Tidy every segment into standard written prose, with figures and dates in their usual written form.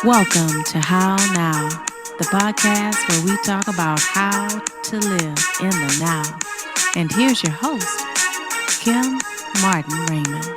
Welcome to How Now, the podcast where we talk about how to live in the now. And here's your host, Kim Martin Raymond.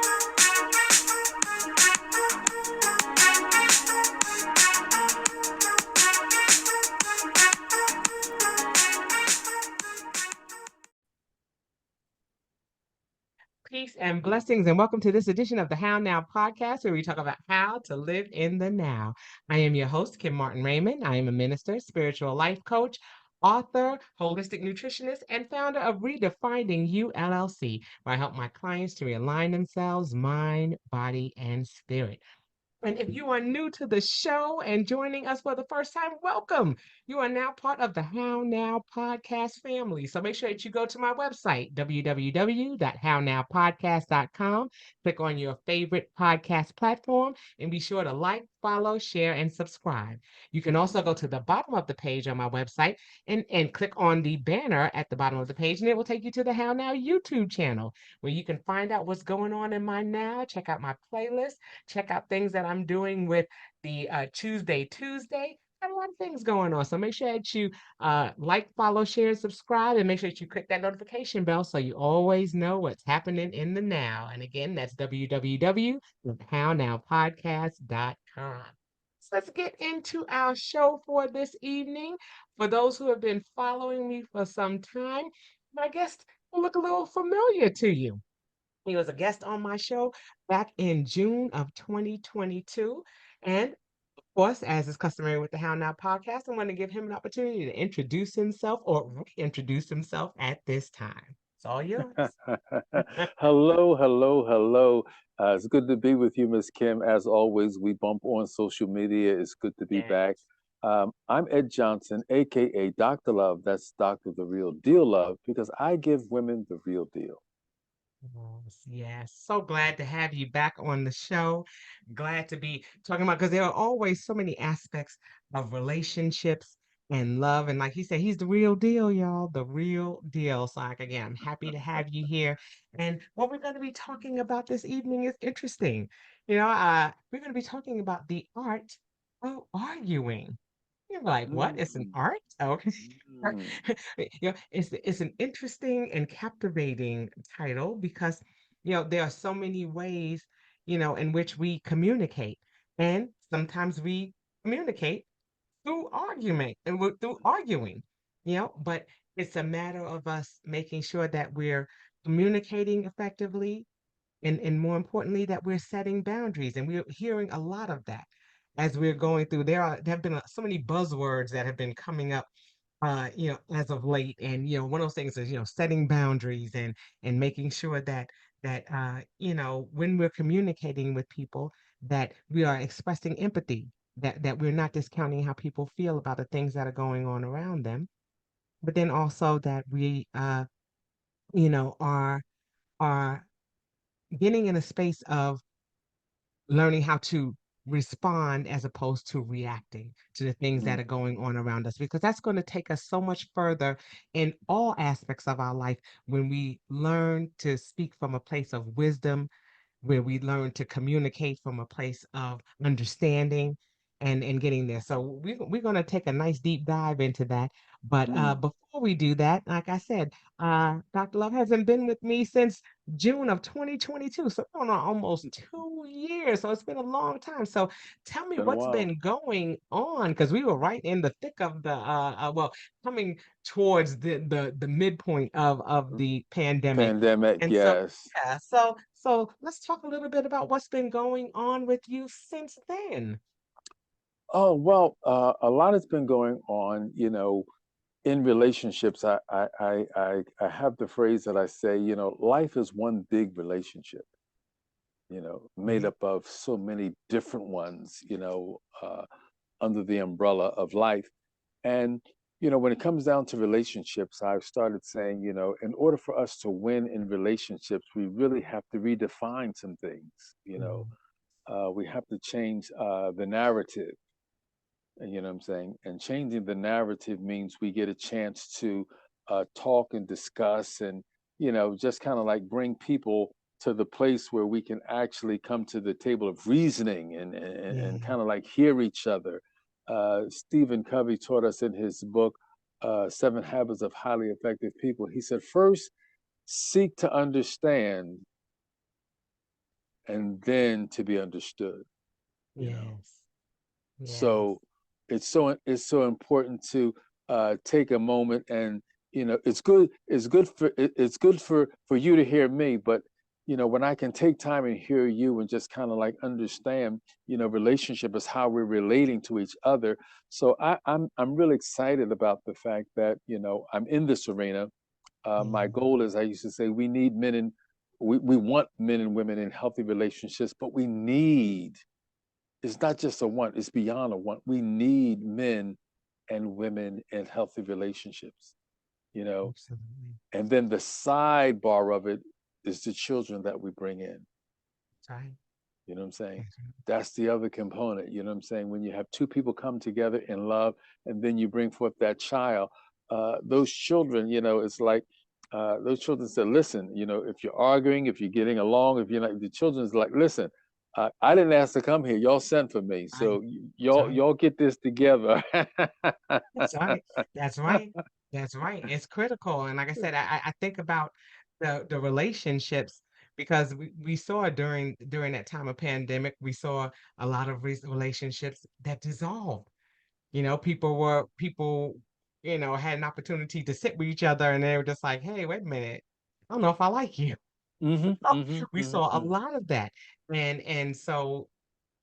Peace and blessings, and welcome to this edition of the How Now podcast, where we talk about how to live in the now. I am your host, Kim Martin Raymond. I am a minister, spiritual life coach, author, holistic nutritionist, and founder of Redefining You LLC, where I help my clients to realign themselves, mind, body, and spirit. And if you are new to the show and joining us for the first time, welcome. You are now part of the How Now podcast family. So make sure that you go to my website, www.hownowpodcast.com. Click on your favorite podcast platform and be sure to like, follow, share, and subscribe. You can also go to the bottom of the page on my website and click on the banner at the bottom of the page, and it will take you to the How Now YouTube channel where you can find out what's going on in my now, check out my playlist, check out things that I'm doing with the Tuesday. Got a lot of things going on. So make sure that you like, follow, share, and subscribe, and make sure that you click that notification bell so you always know what's happening in the now. And again, that's www.hownowpodcast.com. So let's get into our show for this evening. For those who have been following me for some time, my guest will look a little familiar to you. He was a guest on my show back in June of 2022. And of course, as is customary with the How Now podcast, I'm going to give him an opportunity to introduce himself or reintroduce himself at this time. It's all yours. Hello. It's good to be with you, Miss Kim. As always, we bump on social media. It's good to be back. Yes. I'm Ed Johnson, aka Dr. Love. That's Dr. The Real Deal Love, because I give women the real deal. Yes, yes. So glad to have you back on the show. Glad to be talking about because there are always so many aspects of relationships and love. And like he said, he's the real deal, y'all, the real deal. So like again, I'm happy to have you here. And what we're going to be talking about this evening is interesting. We're going to be talking about the art of arguing. You're like, what? It's an Mm, art? Okay. mm, It's an interesting and captivating title because there are so many ways in which we communicate, and sometimes we communicate through argument and through arguing. But it's a matter of us making sure that we're communicating effectively, and more importantly, that we're setting boundaries. And we're hearing a lot of that as we're going through. There have been so many buzzwords that have been coming up as of late. And one of those things is, setting boundaries and making sure that when we're communicating with people, that we are expressing empathy, that we're not discounting how people feel about the things that are going on around them, but then also that we you know, are getting in a space of learning how to respond as opposed to reacting to the things that are mm. going on around us, because that's going to take us so much further in all aspects of our life when we learn to speak from a place of wisdom, where we learn to communicate from a place of understanding and getting there. So we're going to take a nice deep dive into that. But Mm. before we do that, like I said, Dr. Love hasn't been with me since June of 2022. So we're on almost 2 years. So it's been a long time. So tell me Been a what's while. been going on, because we were right in the thick of the well, coming towards the midpoint of the pandemic. Pandemic, And so yes. yeah, so let's talk a little bit about what's been going on with you since then. Oh, well, a lot has been going on, in relationships. I have the phrase that I say, life is one big relationship, made Mhm. up of so many different ones, under the umbrella of life. And, when it comes down to relationships, I've started saying, in order for us to win in relationships, we really have to redefine some things, Mhm. we have to change the narrative. You know what I'm saying? And changing the narrative means we get a chance to talk and discuss and, just kind of like bring people to the place where we can actually come to the table of reasoning and Yeah. kind of like hear each other. Stephen Covey taught us in his book, Seven Habits of Highly Effective People. He said, first, seek to understand and then to be understood, you know. Yes. Yes. So it's so important to take a moment, and it's good for you to hear me, but when I can take time and hear you and just kind of like understand, relationship is how we're relating to each other. So I'm really excited about the fact that I'm in this arena. My Yeah. goal is, I used to say, we want men and women in healthy relationships, but we need, it's not just a want, it's beyond a want. We need men and women in healthy relationships, you know. Absolutely. And then the sidebar of it is the children that we bring in. That's right. You know what I'm saying? That's right. That's the other component. You know what I'm saying? When you have two people come together in love and then you bring forth that child, those children, it's like those children said, listen, if you're arguing, if you're getting along, if you're not, the children's like, listen, I didn't ask to come here. Y'all sent for me. I, So that's y'all, right. y'all get this together. That's right. That's right. That's right. It's critical. And like I said, I think about the relationships because we saw during that time of pandemic, we saw a lot of relationships that dissolved. People, had an opportunity to sit with each other and they were just like, hey, wait a minute. I don't know if I like you. Hmm, hmm, We hmm, saw a hmm. lot of that. And so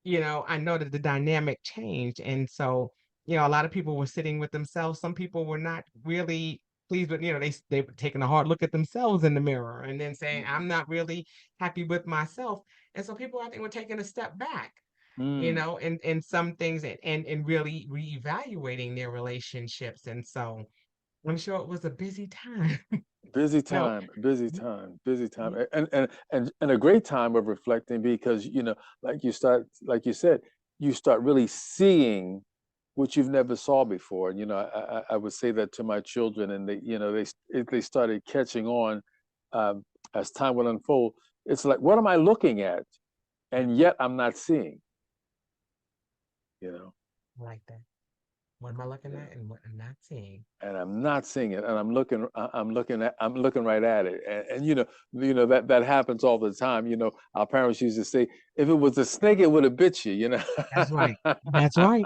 I know that the dynamic changed. And so, a lot of people were sitting with themselves. Some people were not really pleased with, they were taking a hard look at themselves in the mirror and then saying, I'm not really happy with myself. And so people, I think, were taking a step back, Mm. and some things and really reevaluating their relationships. And so I'm sure it was a busy time. Busy No. time, busy time, busy time, Yeah. and a great time of reflecting, because like you said, you start really seeing what you've never saw before. And I would say that to my children, and they started catching on um, as time would unfold. It's like, what am I looking at, and yet I'm not seeing. You know, I like that. What am I looking yeah. at and what I'm not seeing? And I'm not seeing it, and I'm looking right at it, and that happens all the time. Our parents used to say, if it was a snake, it would have bit you. That's right. That's right.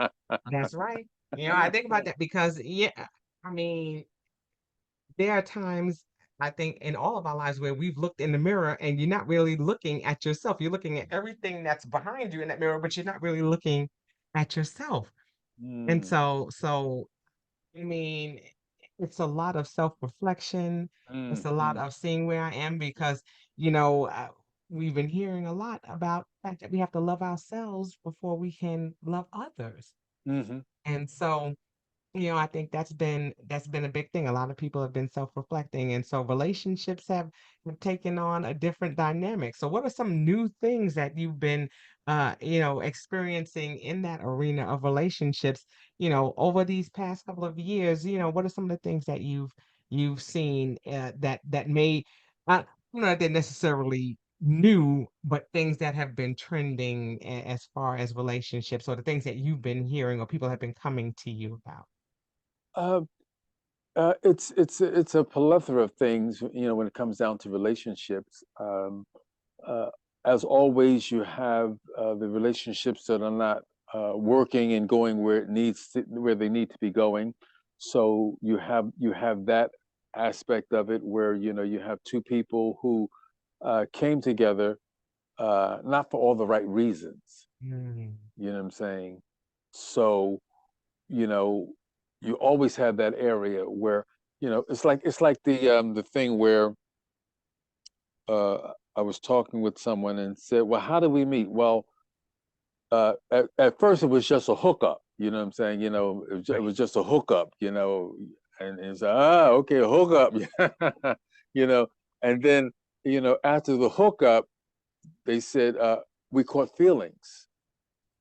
That's right. I think about that because, yeah, I mean, there are times I think in all of our lives where we've looked in the mirror and you're not really looking at yourself. You're looking at everything that's behind you in that mirror, but you're not really looking at yourself. And Mm, so I mean, it's a lot of self-reflection. It's mm, a lot mm, of seeing where I am because, you know, uh, we've been hearing a lot about the fact that we have to love ourselves before we can love others. mhm, And so, I think that's been a big thing. A lot of people have been self-reflecting, and so relationships have taken on a different dynamic. So, what are some new things that you've been, experiencing in that arena of relationships, over these past couple of years? What are some of the things that you've seen that may, not that necessarily new, but things that have been trending as far as relationships, or the things that you've been hearing or people have been coming to you about? uh, it's a plethora of things, when it comes down to relationships. Uh, as always, you have the relationships that are not working and going where they need to be going. So you have that aspect of it, where you have two people who came together, not for all the right reasons. Mm, You know what I'm saying? So you know you always have that area where it's like the thing where I was talking with someone and said, well, how did we meet? Well, at first it was just a hookup. You know what I'm saying? It right. was just a hookup. And it's okay, a hookup. you know, and then after the hookup, they said we caught feelings.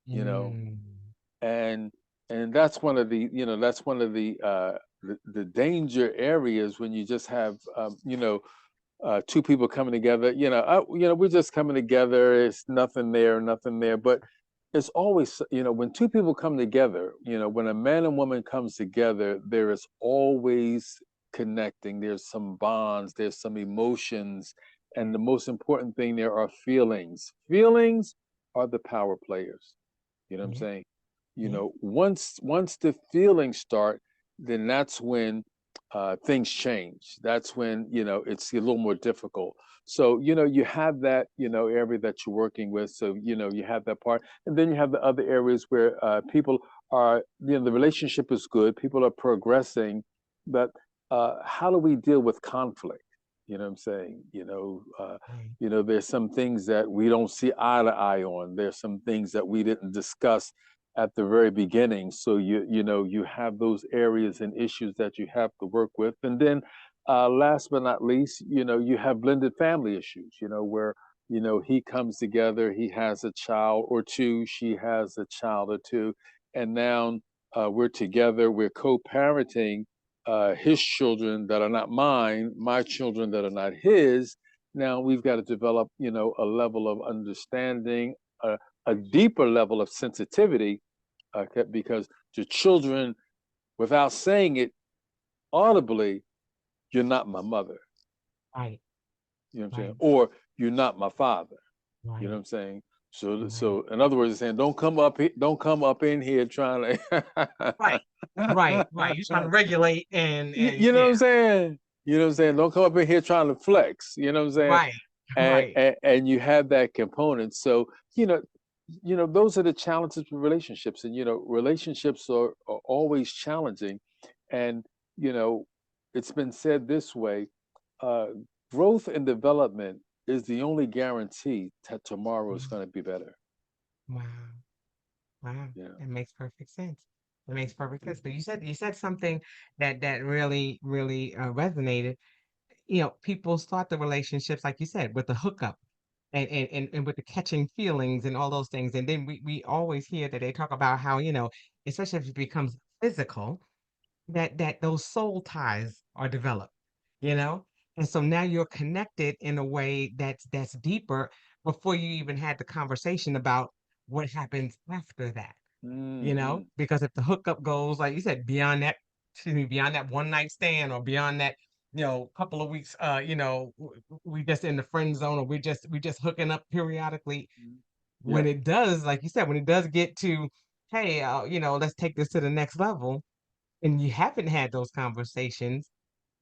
You know, Mm, and that's one of the danger areas when you just have two people coming together, we're just coming together. It's nothing there, nothing there. But it's always, when two people come together, when a man and woman comes together, there is always connecting. There's some bonds, there's some emotions, and the most important thing, there are feelings. Feelings are the power players. You know what I'm Yeah. saying? Yeah. Once the feelings start, then that's when things change. That's when it's a little more difficult. So you have that area that you're working with. So you have that part, and then you have the other areas where people are the relationship is good. People are progressing, but how do we deal with conflict? You know what I'm saying? Right. There's some things that we don't see eye to eye on. There's some things that we didn't discuss at the very beginning. So you have those areas and issues that you have to work with. And then last but not least, you have blended family issues, where he comes together, he has a child or two, she has a child or two, and now we're together, we're co-parenting his children that are not mine, my children that are not his. Now we've got to develop, a level of understanding, a deeper level of sensitivity, because to children, without saying it audibly, you're not my mother. Right. You know what I'm saying? Right. Or you're not my father. You know what Right. I'm saying? So, Right. so in other words, they're saying, don't come up in here trying to. Right. Right. Right. You're trying to regulate and You know what yeah. I'm saying? You know what I'm saying? Don't come up in here trying to flex. You know what I'm saying? Right. And Right. and you have that component. So those are the challenges with relationships, and relationships are always challenging. And you know, it's been said this way: uh, growth and development is the only guarantee that tomorrow is Mm. going to be better. Wow. Wow. Yeah. That makes perfect sense. That makes perfect sense. But you said something that really resonated. People start the relationships, like you said, with the hookup and with the catching feelings and all those things. And then we always hear that they talk about how, especially if it becomes physical, that those soul ties are developed, you know? And so now you're connected in a way that's deeper before you even had the conversation about what happens after that, Hmm. because if the hookup goes, like you said, beyond that, excuse me, beyond that one night stand or beyond that, couple of weeks, we just in the friend zone or we just hooking up periodically. Yeah. When it does, like you said, when it does get to, hey, let's take this to the next level, and you haven't had those conversations,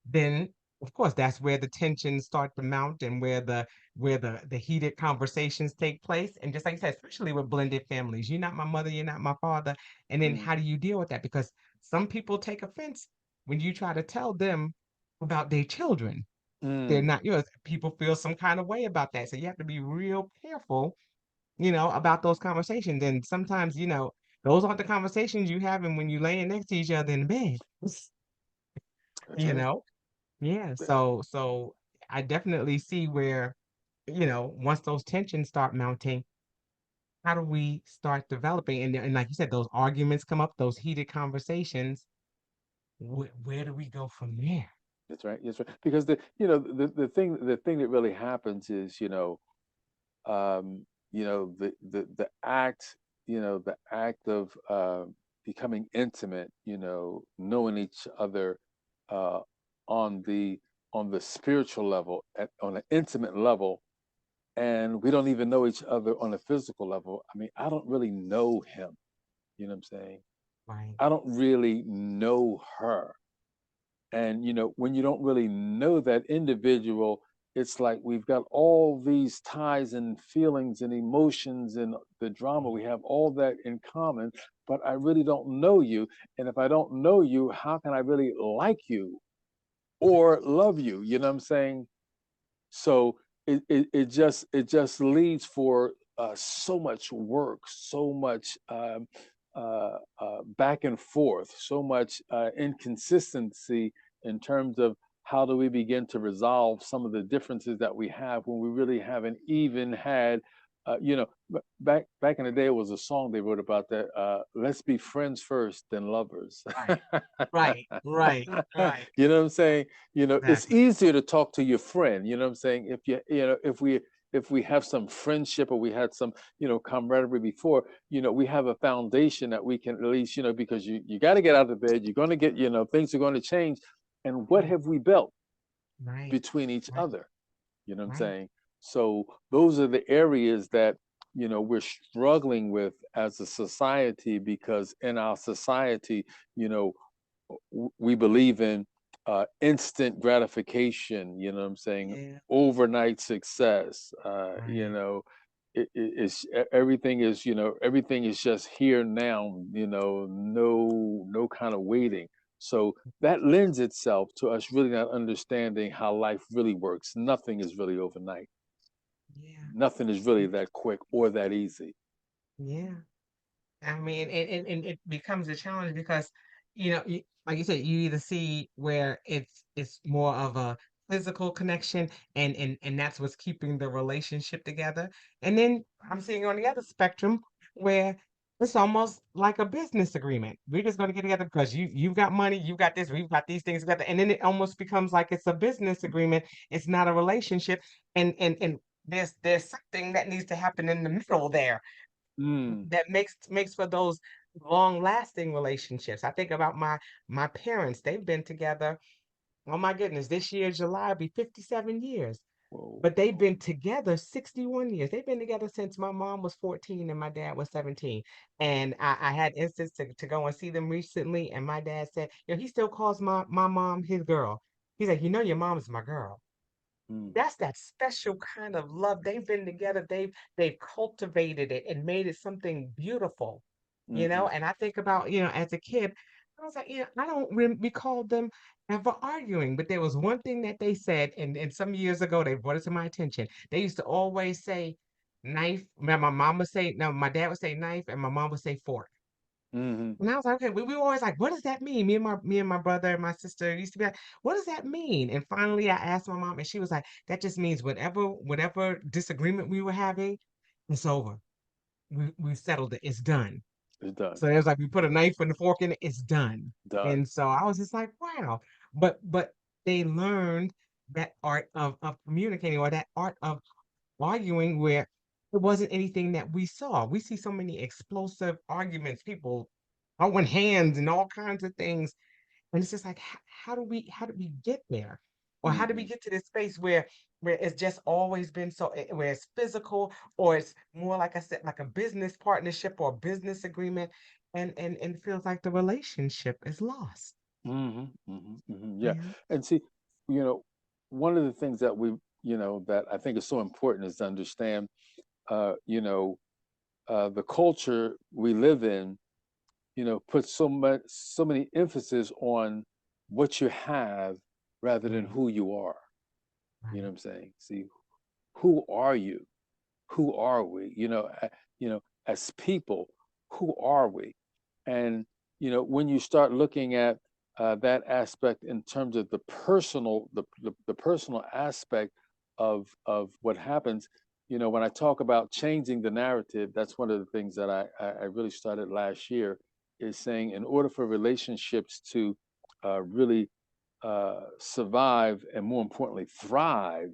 then of course that's where the tensions start to mount and where the heated conversations take place. And just like you said, especially with blended families, you're not my mother, you're not my father. And then Mm, how do you deal with that? Because some people take offense when you try to tell them about their children. They're mm. not yours. People feel some kind of way about that. So you have to be real careful, about those conversations. And sometimes, those aren't the conversations you having when you laying next to each other in bed. That's You right. know? Yeah, Yeah. so I definitely see where, once those tensions start mounting, how do we start developing? And like you said, those arguments come up, those heated conversations. Where do we go from there? That's right. That's right. Because the thing that really happens is, the act of becoming intimate, knowing each other uh, on the spiritual level, on an intimate level, and we don't even know each other on a physical level. I mean, I don't really know him. You know what I'm saying? Right, I don't really know her. And when you don't really know that individual, it's like we've got all these ties and feelings and emotions and the drama. We have all that in common, but I really don't know you. And if I don't know you, how can I really like you or love you? You know what I'm saying? So it just leads for so much work, so much back and forth, so much inconsistency in terms of how do we begin to resolve some of the differences that we have when we really haven't even had you know, back in the day, it was a song they wrote about that. Let's be friends first, then lovers. Right. Right. Right. Right. You know what I'm saying? You know, it's Exactly. easier to talk to your friend. You know what I'm saying? If you know, if we have some friendship or we had some, you know, camaraderie before, you know, we have a foundation that we can at least, you know, because you got to get out of bed. You're going to get, you know, things are going to change. And what Right. have we built Right. between each Right. other? You know what I'm Right. saying? So those are the areas that, you know, we're struggling with as a society, because in our society, you know, we believe in instant gratification, you know what I'm saying? Yeah. Overnight success, you Right. know, everything is, you know, everything is just here now, you know, no kind of waiting. So that lends itself to us really not understanding how life really works. Nothing is really overnight. Yeah. Nothing is really that quick or that easy. Yeah. I mean, and it becomes a challenge because, like you said, you either see where it's more of a physical connection, and that's what's keeping the relationship together. And then I'm seeing on the other spectrum where it's almost like a business agreement. We're just going to get together because you've got money, you've got this, we've got these things together, and then it almost becomes like it's a business agreement. It's not a relationship, and there's something that needs to happen in the middle there Mm. that makes for those long lasting relationships. I think about my parents. They've been together. Oh my goodness, this year July will be 57 years. Whoa. But they've been together 61 years. They've been together since my mom was 14 and my dad was 17. And I had instance to go and see them recently. And my dad said, he still calls my mom his girl. He's like, your mom is my girl. Mm. That's that special kind of love. They've been together. They've cultivated it and made it something beautiful. Hmm. And I think about, as a kid, I was like, I don't recall them ever arguing, but there was one thing that they said, and some years ago they brought it to my attention. They used to always say knife. My mom would say, no, my dad would say knife, and my mom would say fork. Hmm. And I was like, okay, we were always like, what does that mean? Me and my brother and my sister used to be like, what does that mean? And finally I asked my mom, and she was like, that just means whatever disagreement we were having, it's over. We settled it. It's done. It's done. So it was like we put a knife and a fork in it, it's done. Done. And so I was just like, wow. But they learned that art of communicating, or that art of arguing, where it wasn't anything that we saw. We see so many explosive arguments, people throwing hands and all kinds of things. And it's just like, how do we get there? Or how do we Hmm. get to this space where it's just always been so where it's physical, or it's more like I said, like a business partnership or a business agreement, and feels like the relationship is lost. Hmm. Hmm. Yeah. Yeah. And see, you know, one of the things that we, you know, that I think is so important is to understand, you know, the culture we live in, you know, puts so many emphasis on what you have rather than Right. who you are. You know Right. what I'm saying? See, who are you? Who are we? You know, as people, who are we? And you know, when you start looking at that aspect in terms of the personal, the personal aspect of what happens, you know, when I talk about changing the narrative, that's one of the things that I really started last year, is saying in order for relationships to really survive and more importantly thrive,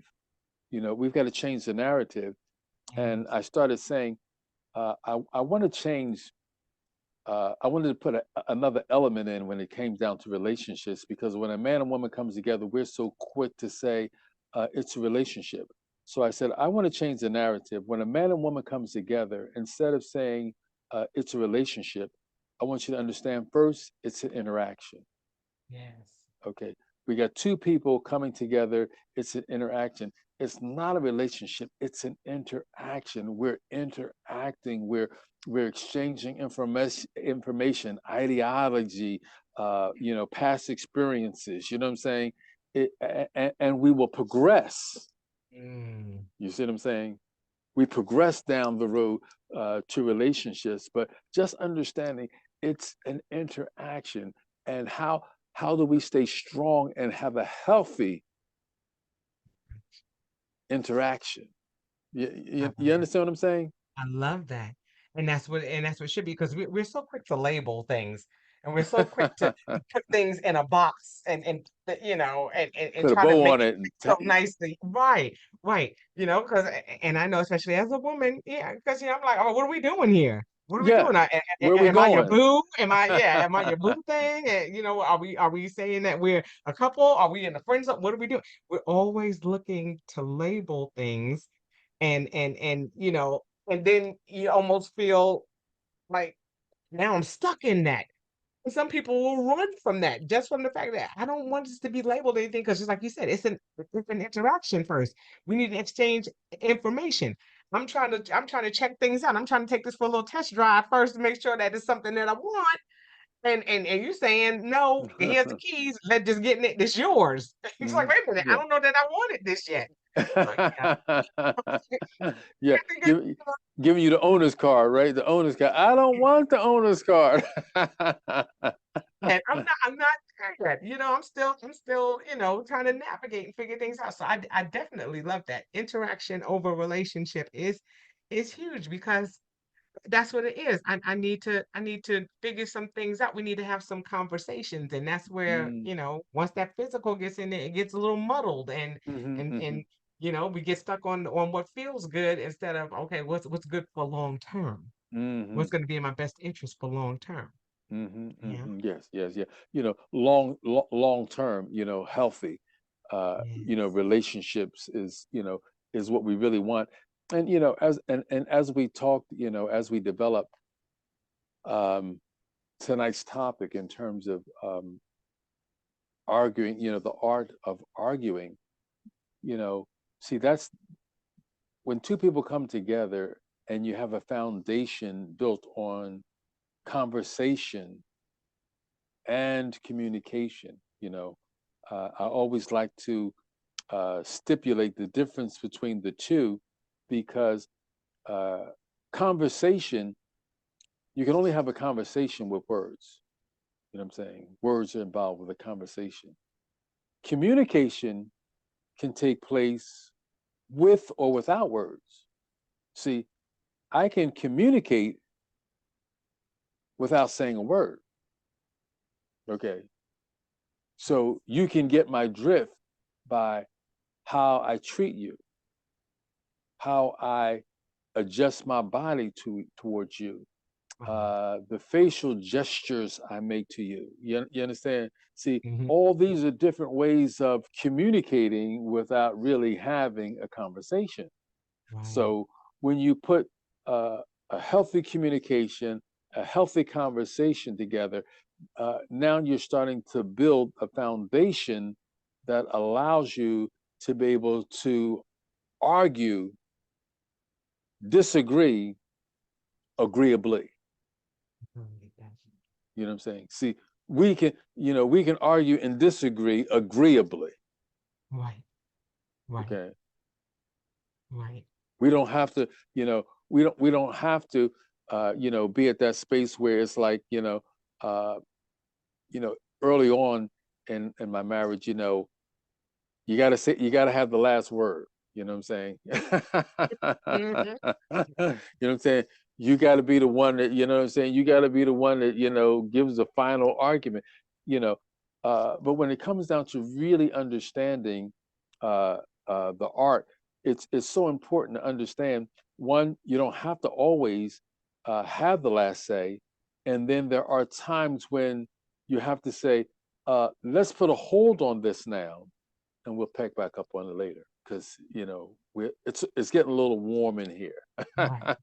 you know, we've got to change the narrative. And Yes. I started saying, I want to change. I wanted to put another element in when it came down to relationships, because when a man and woman comes together, we're so quick to say it's a relationship. So I said, I want to change the narrative. When a man and woman comes together, instead of saying it's a relationship, I want you to understand first, it's an interaction. Yes. Okay. We got two people coming together. It's an interaction. It's not a relationship. It's an interaction. We're interacting. We're exchanging information, ideology, you know, past experiences. You know what I'm saying? And we will progress. Mm. You see what I'm saying? We progress down the road to relationships, but just understanding it's an interaction. And how do we stay strong and have a healthy interaction? You understand what I'm saying? I love that. And that's what it should be because we're so quick to label things and we're so quick to put things in a box and Put a try to bow on make it it and fit so nicely. Right, right. Because and I know especially as a woman, yeah, because I'm like, oh, what are we doing here? What are we yeah. doing? Where are we Am I your going? boo? Am I your boo thing? And are we saying that we're a couple? Are we in a friend zone? What are we doing? We're always looking to label things and then you almost feel like now I'm stuck in that. And some people will run from that just from the fact that I don't want this to be labeled anything because just like you said, it's an interaction first. We need to exchange information. I'm trying to check things out. I'm trying to take this for a little test drive first to make sure that it's something that I want. And you're saying, no, here's the keys. Let's just get in it. It's yours. It's like, Mhm. wait a minute, I Yeah. don't know that I wanted this yet. So yeah, Yeah, I think giving you the owner's card, right? The owner's card. I don't want the owner's card. and I'm not there yet. I'm still, trying to navigate and figure things out. So I definitely love that. Interaction over relationship is huge because that's what it is. I need to figure some things out. We need to have some conversations. And that's where, Mm, once that physical gets in there, it gets a little muddled mhm, and mhm, we get stuck on what feels good instead of okay, what's good for long term? What's mhm, going to be in my best interest for long term? mhm, Yeah. mhm. Yes, yes, yeah. Long term, healthy, Yes. relationships is what we really want. And as we talked, as we develop um, tonight's topic in terms of arguing, the art of arguing, you know, see, that's when two people come together and you have a foundation built on conversation and communication. I always like to stipulate the difference between the two because uh, conversation, you can only have a conversation with words. You know what I'm saying? Words are involved with a conversation. Communication can take place with or without words. See, I can communicate without saying a word. Okay. So you can get my drift by how I treat you, how I adjust my body towards you, Wow. the facial gestures I make to you. You understand? See, Hmm. all these are different ways of communicating without really having a conversation. Right. So when you put uh, a healthy communication, a healthy conversation together, now you're starting to build a foundation that allows you to be able to argue, disagree agreeably. Right. Gotcha. You know what I'm saying? See, we can argue and disagree agreeably. Right. Right. Okay. Right. We don't have to, we don't have to be at that space where it's like, uh, early on in my marriage, you gotta have the last word. You know what I'm saying? Hmm. You know what I'm saying? You gotta be the one that, you know what I'm saying? You gotta be the one that, gives the final argument, you know. But when it comes down to really understanding uh, the art, it's so important to understand one, you don't have to always have the last say. And then there are times when you have to say, let's put a hold on this now and we'll pick back up on it later because it's getting a little warm in here. Right.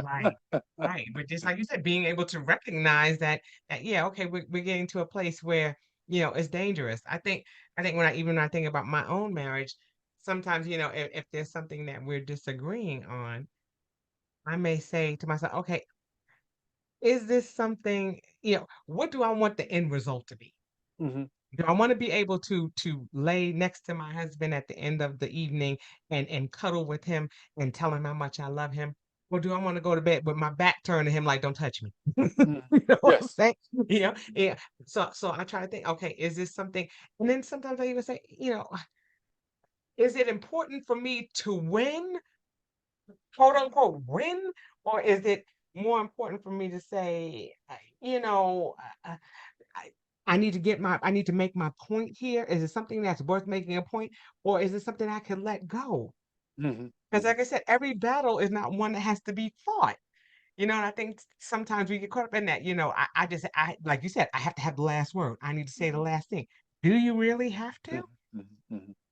Right. Right. But just like you said, being able to recognize that yeah, okay, we're getting to a place where, it's dangerous. I think when I think about my own marriage, sometimes, if there's something that we're disagreeing on, I may say to myself, okay, is this something, what do I want the end result to be? Hmm. Do I want to be able to lay next to my husband at the end of the evening and cuddle with him and tell him how much I love him? Or do I want to go to bed with my back turned to him like don't touch me? Mm. You know what I'm Yes. saying? Yeah. So I try to think, okay, is this something? And then sometimes I even say, is it important for me to win quote unquote win, or is it more important for me to say, you know, I, I need to I need to make my point here. Is it something that's worth making a point, or is it something I can let go? Hmm. Because, like I said, every battle is not one that has to be fought. And I think sometimes we get caught up in that. Like you said, I have to have the last word. I need to say the last thing. Do you really have to? Hmm.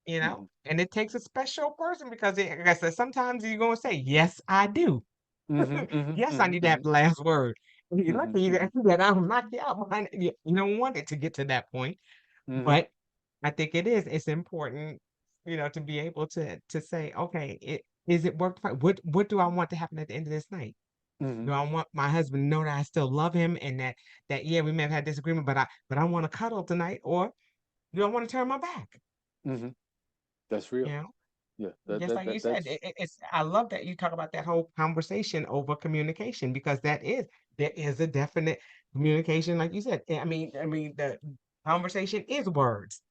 Hmm. And it takes a special person because, like I said, sometimes you're going to say, yes, I do. Hmm. Hmm. Yes, I need to Hmm. have the last word. You're Hmm. lucky Hmm. that I don't knock you out behind it. You don't want it to get to that point. Hmm. But I think it's important, to be able to say, okay, is it worth the fight? What do I want to happen at the end of this night? Hmm. Do I want my husband to know that I still love him and that yeah, we may have had disagreement, but I want to cuddle tonight, or do I want to turn my back? Hmm. That's You real. know, Yeah, just like you said, that's. it's I love that you talk about that whole conversation over communication because there is a definite communication, like you said. I mean the conversation is words.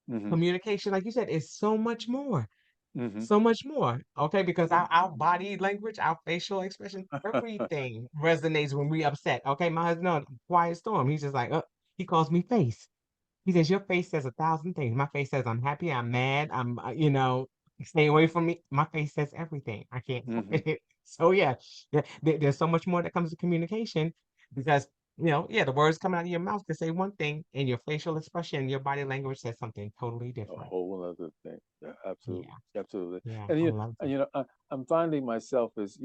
Hmm. Communication, like you said, is so much more. Hmm. So much more, okay? Because our body language, our facial expression, everything resonates when we upset. Okay, my husband, no, quiet storm. He's just like, he calls me face. He says, your face says a thousand things. My face says, I'm happy, I'm mad, stay away from me. My face says everything. I can't Hmm. hide it. So, yeah, there's so much more that comes to communication because, yeah, the words coming out of your mouth can say one thing, and your facial expression, your body language says something totally A different. whole other thing. Yeah, absolutely, Yeah, absolutely. yeah, And I love it. I'm finding myself as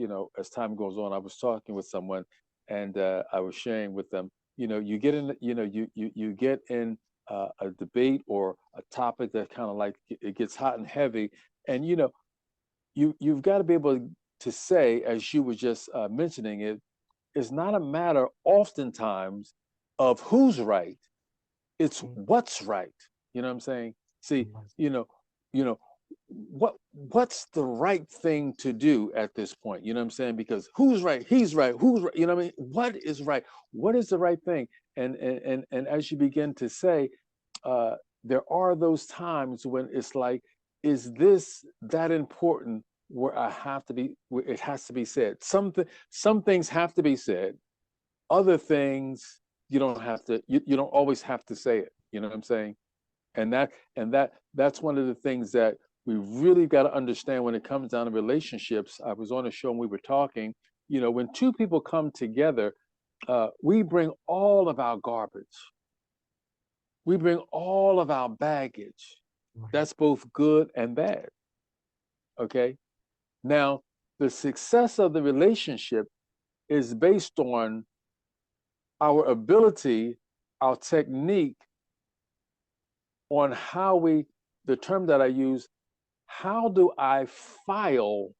time goes on. I was talking with someone, and I was sharing with them. You get in, you get in a debate or a topic that kind of like it gets hot and heavy, and you've got to be able to say, as you were just mentioning it, it's not a matter oftentimes of who's right, it's Mm, what's right. You know what I'm saying? I See, love you know, what's the right thing to do at this point? You know what I'm saying? Because who's right? He's right. Who's right? You know what I mean? What is right? What is the right thing? And as you begin to say, uh, there are those times when it's like, is this that important? Where I have to be, where it has to be said. Some things have to be said. Other things you don't have to. You don't always have to say it. You know what I'm saying? And that's one of the things that we really got to understand when it comes down to relationships. I was on a show and we were talking. When two people come together, we bring all of our garbage. We bring all of our baggage. right. That's both good and bad. Okay. Now, the success of the relationship is based on our ability, our technique, on how we, the term that I use, how do I file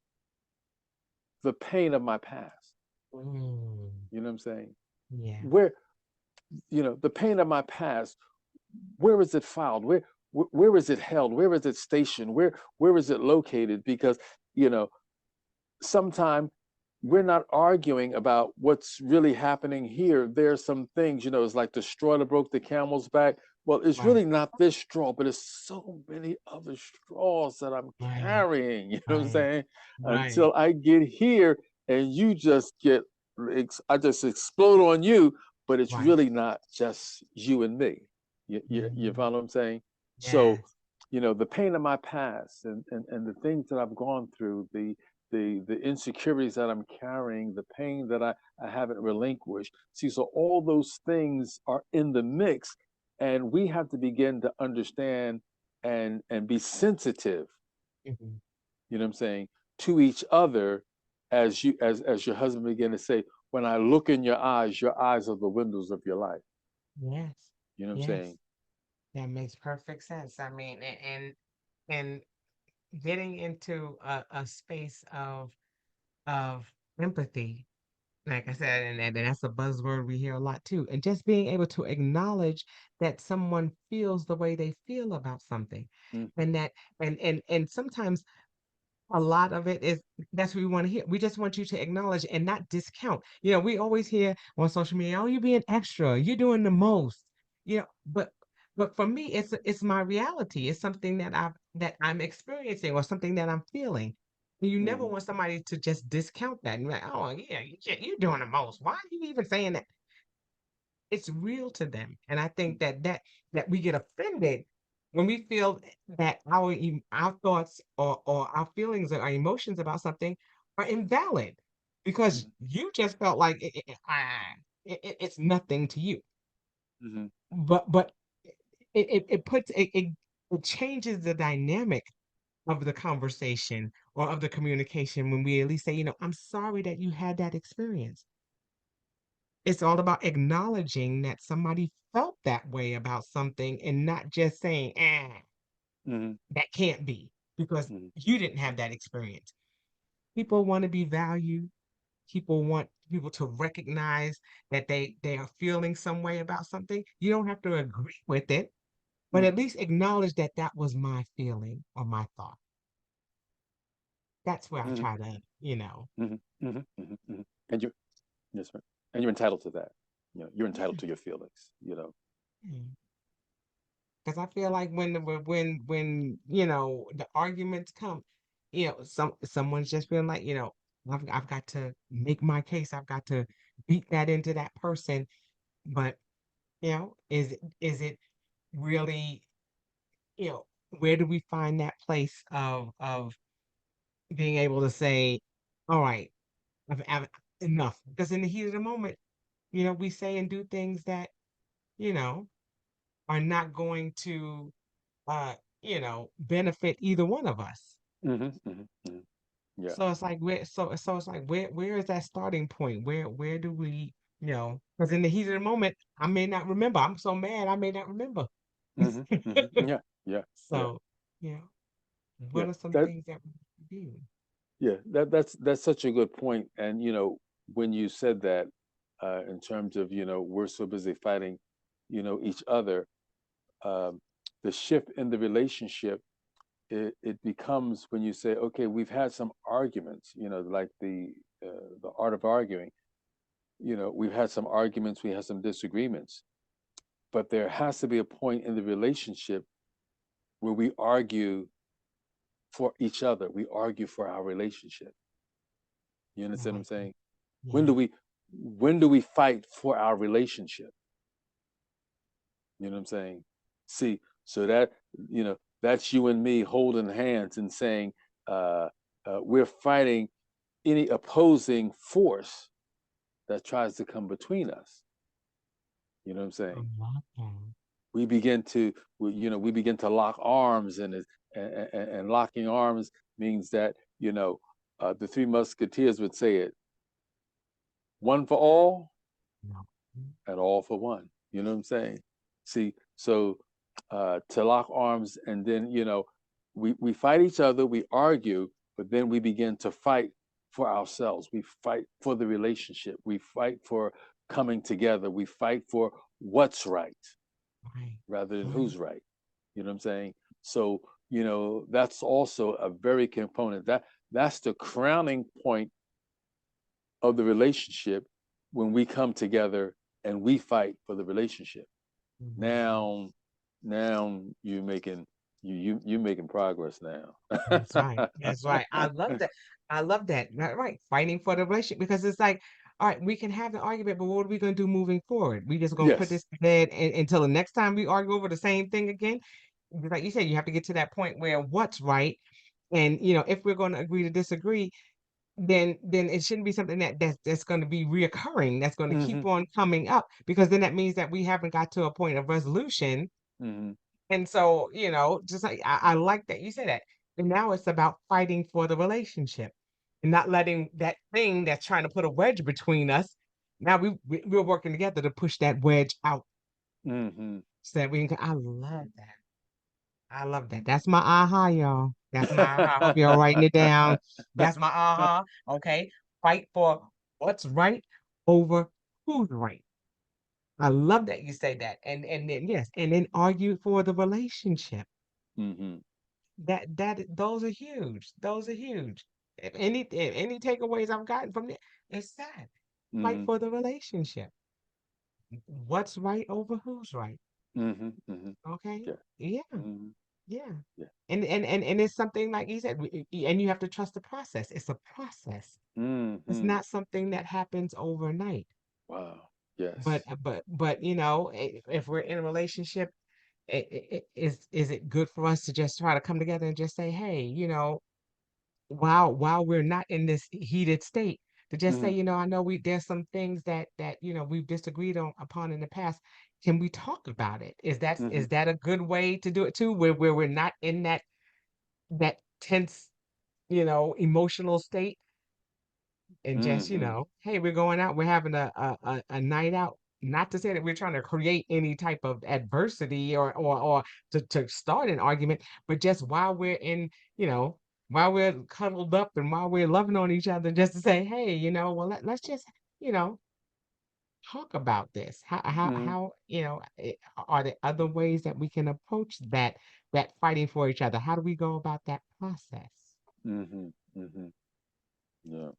the pain of my past? Mm, You know what I'm saying? yeah, Where, the pain of my past, where is it filed? Where is it held? Where is it stationed? Where is it located? Because, you know, sometimes we're not arguing about what's really happening here. There's some things, it's like the straw that broke the camel's back. Well, it's right, really not this straw, but it's so many other straws that I'm right, carrying, you know what I'm right, saying? right, Until I get here and you just I just explode on you, but it's right. really not just you and me. You Mhm. follow what I'm saying? So, Yes. the pain of my past and the things that I've gone through, the insecurities that I'm carrying, the pain that I haven't relinquished. See, so all those things are in the mix, and we have to begin to understand and be sensitive, Mhm. you know what I'm saying, to each other as your husband began to say, when I look in your eyes are the windows of your life. Yes. You know what I'm Yes. saying? That makes perfect sense. I mean, and getting into a space of empathy, like I said, and that's a buzzword we hear a lot too. And just being able to acknowledge that someone feels the way they feel about something. Hmm. And that and sometimes a lot of it is that's what we want to hear. We just want you to acknowledge and not discount. We always hear on social media, "Oh, you're being extra. You're doing the most." But for me, it's my reality. It's something that I'm experiencing or something that I'm feeling. You never Mhm. want somebody to just discount that and be like, oh yeah, you're doing the most. Why are you even saying that? It's real to them. And I think that we get offended when we feel that our thoughts or our feelings or our emotions about something are invalid because Mhm. you just felt like it's nothing to you. Mhm. But it puts it changes the dynamic of the conversation or of the communication when we at least say, I'm sorry that you had that experience. It's all about acknowledging that somebody felt that way about something and not just saying, Mhm. that can't be because Mhm. you didn't have that experience. People want to be valued. People want people to recognize that they are feeling some way about something. You don't have to agree with it, but Mhm. at least acknowledge that that was my feeling or my thought. That's where I Mhm. try to. Mhm. Mhm. Mhm. Mhm. And you, yes, sir. And you're entitled to that. You're entitled Yeah. to your feelings. Because I feel like when the arguments come, someone's just feeling like, I've got to make my case. I've got to beat that into that person. But, is it really, you know, where do we find that place of being able to say, all right, I've enough? Because in the heat of the moment, we say and do things that, you know, are not going to benefit either one of us. Mhm. Mhm. Mhm. Yeah. So it's like so it's like where is that starting point? Where do we, because in the heat of the moment, I may not remember. I'm so mad I may not remember. Mhm. Mhm. Yeah. Yeah. Yeah. So, yeah, Yeah. what are some That. things that we do? Yeah. That's such a good point. And when you said that, in terms of we're so busy fighting, each other, um, the shift in the relationship, it becomes when you say, okay, we've had some arguments, like the art of arguing. We've had some arguments, we had some disagreements, but there has to be a point in the relationship where we argue for each other. We argue for our relationship. You I understand what I'm like that. saying? When Yeah. do we when do we fight for our relationship? You know what I'm saying? See, so that's you and me holding hands and saying, uh, we're fighting any opposing force that tries to come between us. You know what I'm I saying? like that. We begin to lock arms, and locking arms means that the three musketeers would say it: one for all No. and all for one. You know what I'm saying? See, so to lock arms, and then we fight each other, we argue, but then we begin to fight for ourselves. We fight for the relationship. We fight for coming together. We fight for what's right Right. rather than Right. who's right. You know what I'm saying? So, that's also a very component. That's the crowning point of the relationship when we come together and we fight for the relationship. Mhm. Now, now you're making progress now. That's right. That's right. I love that. I love that. Right. Fighting for the relationship because it's like, all right, we can have an argument, but what are we going to do moving forward? We just going to put Yes. this to bed until the next time we argue over the same thing again. Like you said, you have to get to that point where what's right, and if we're going to agree to disagree, then it shouldn't be something that's going to be reoccurring. That's going to keep Hmm. on coming up because then that means that we haven't got to a point of resolution. Hmm. And so, just like I like that you said that. And now it's about fighting for the relationship and not letting that thing that's trying to put a wedge between us. Now we're working together to push that wedge out Hmm. so that we can. I love that. I love that. That's my aha, y'all. That's my aha. I hope y'all writing it down. That's my aha. Okay. Fight for what's right over who's right. I love that you say that. And then yes, and then argue for the relationship. Hmm. That those are huge. Those are huge. If any takeaways I've gotten from it, it's that. Fight Hmm. for the relationship. What's right over who's right. Hmm. Hmm. Okay? Yeah. Yeah. Hmm. Yeah. Yeah. And it's something like you said, and you have to trust the process. It's a process. It's Mm-hmm. not something that happens overnight. Wow. But Yes. if we're in a relationship, is it good for us to just try to come together and just say, hey, while we're not in this heated state, to just say, Mm-hmm. I know there's some things that we've disagreed on upon in the past. Can we talk about it? Mm-hmm. Is that a good way to do it too, where we're not in that tense, emotional state, and just, Mm-hmm. hey, we're going out, we're having a night out. Not to say that we're trying to create any type of adversity or to start an argument, but just you know, while we're cuddled up and while we're loving on each other, just to say, hey, well, let's just, you know, talk about this. Mm-hmm. Are there other ways that we can approach that fighting for each other? How do we go about that process? Mm-hmm. Mm-hmm. Yeah.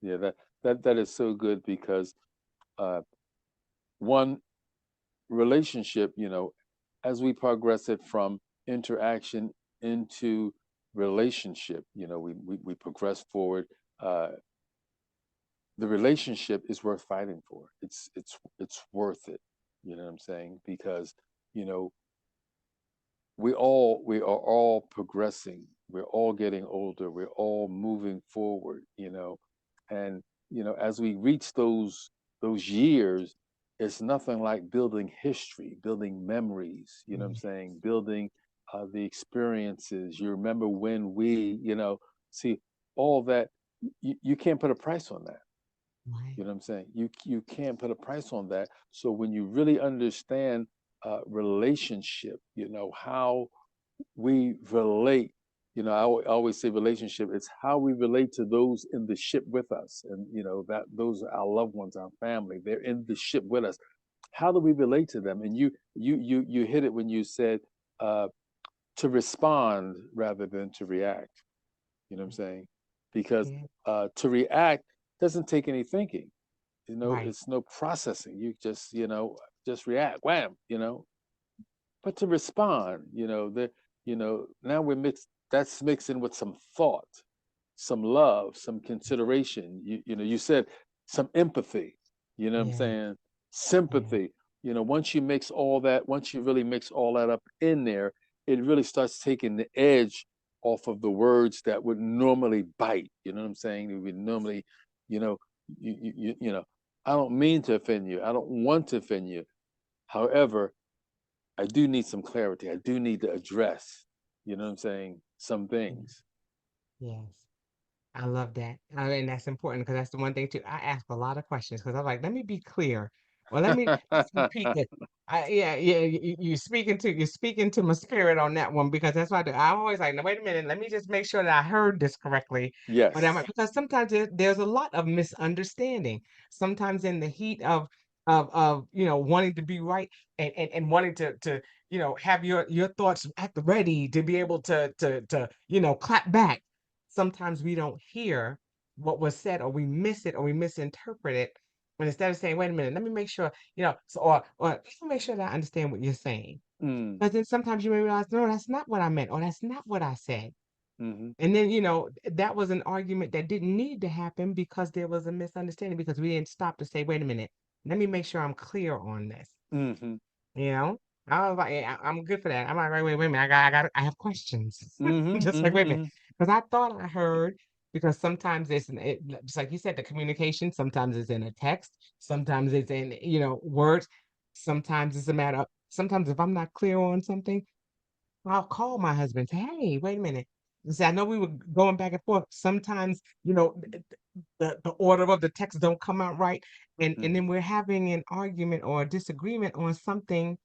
Yeah. That is so good because uh, one relationship, as we progress it from interaction into relationship, we progress forward. Uh, the relationship is worth fighting for. It's worth it. You know what I'm saying? Because you know we are all progressing. We're all getting older. We're all moving forward. And as we reach those years, it's nothing like building history, building memories. You know what I'm Yeah, saying? Building the experiences. You remember when see all that. You can't put a price on that. right. You know what I'm saying? You can't put a price on that. So when you really understand relationship, how we relate. I always say relationship. It's how we relate to those in the ship with us, and that those are our loved ones, our family. They're in the ship with us. How do we relate to them? And you hit it when you said uh, to respond rather than to react. You know what I'm saying? Because Yeah, to react doesn't take any thinking. right. It's no processing. You just react, wham. But to respond, now we're mixed. That's mixing with some thought, some love, some consideration. You said some empathy. You know what I'm Yeah, saying? yeah, Sympathy. Once you mix all that, once you really mix all that up in there, it really starts taking the edge off of the words that would normally bite. You know what I'm saying? It would normally, you know, I don't mean to offend you. I don't want to offend you. However, I do need some clarity. I do need to address, you know what I'm saying, some yeah, things. yes. I love that. And that's important because that's the one thing too. I ask a lot of questions because I'm like, let me be clear. Well, let's repeat this. Yeah. You're speaking to my spirit on that one because that's why I'm always like, no, wait a minute. Let me just make sure that I heard this correctly. But Yes. because sometimes there's a lot of misunderstanding. Sometimes in the heat of wanting to be right and wanting to have your thoughts at the ready to be able to clap back. Sometimes we don't hear what was said, or we miss it, or we misinterpret it. And instead of saying, wait a minute, let me make sure, or let me make sure that I understand what you're saying. Mm, Because then sometimes you may realize, no, that's not what I meant, or that's not what I said. mm-hmm, And then, that was an argument that didn't need to happen because there was a misunderstanding because we didn't stop to say, wait a minute, let me make sure I'm clear on this. mm-hmm, You know, I was like, I'm good for that. I'm like, wait a minute, I have questions. mm-hmm, Just like, mm-hmm, wait a minute, mm-hmm, because I thought I heard. Because sometimes just like you said, the communication. Sometimes it's in a text. Sometimes it's in words. Sometimes it's a matter of. Sometimes if I'm not clear on something, I'll call my husband. Say, hey, wait a minute. Say, I know we were going back and forth. Sometimes the order of the text don't come out right, and mm-hmm, then we're having an argument or a disagreement on something